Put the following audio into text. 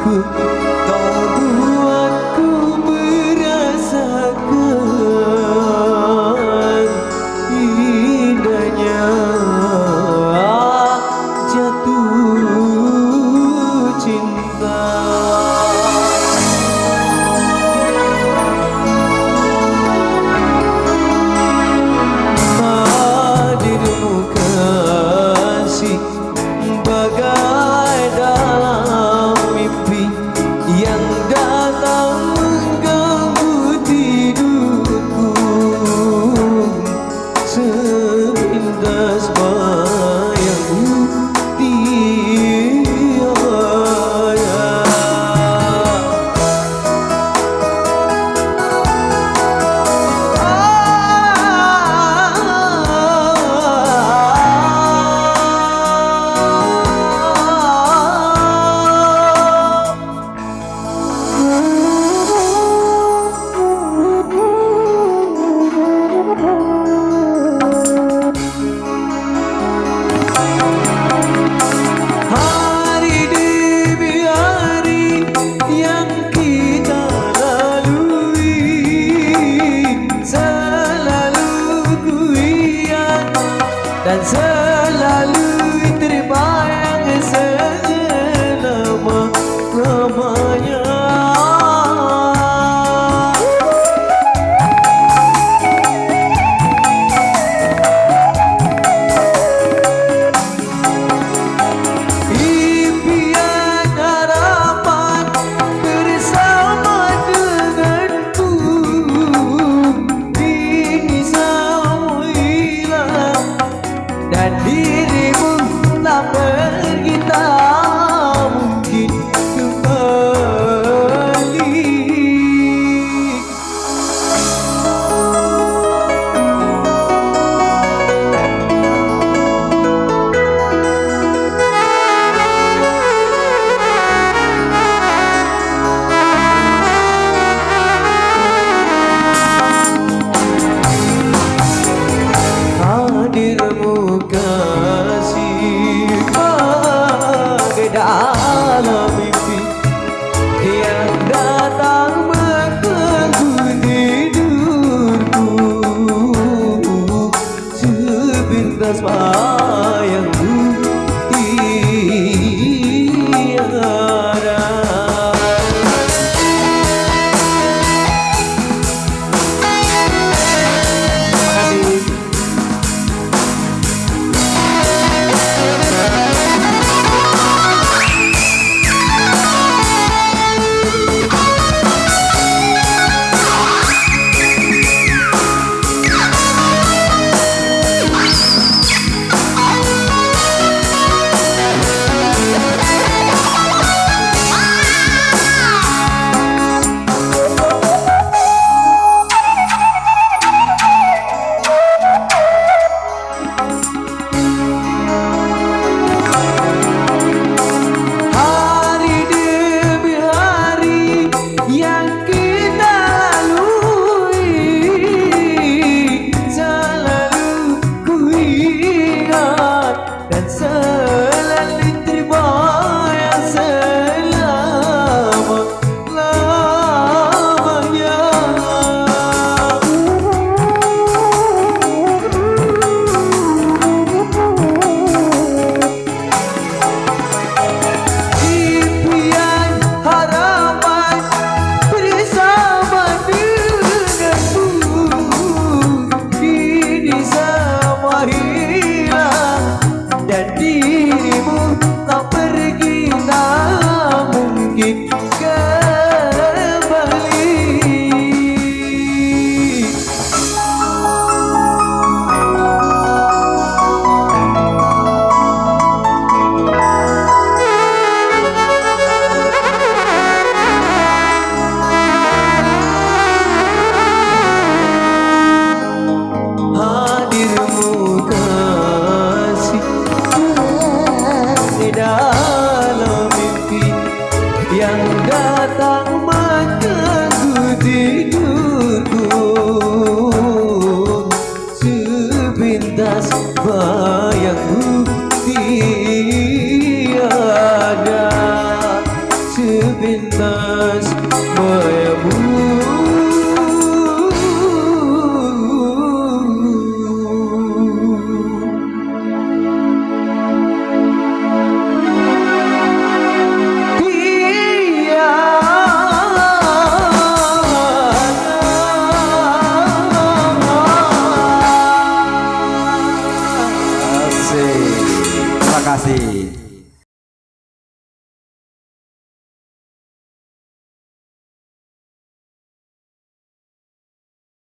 tidurku, kau buatku merasakan indahnya jatuh cinta. Hadirmu kasih bagai dalam mimpi yang datang mengganggu tidurku, sepintas bayangmu tiada. Hari demi hari yang kita lalui, selalu ku ingat dan selalu terbayang selama-lamanya. Impian harapan bersama denganku, kini semua hilang dan dirimu tak pergi, tak mungkin kembali. Hadirmu kasih bagai dalam mimpi yang datang mengganggu tidurku, sepintas bayangmu tiada. bayangmu tiada. sepintas menyambut Terima kasih.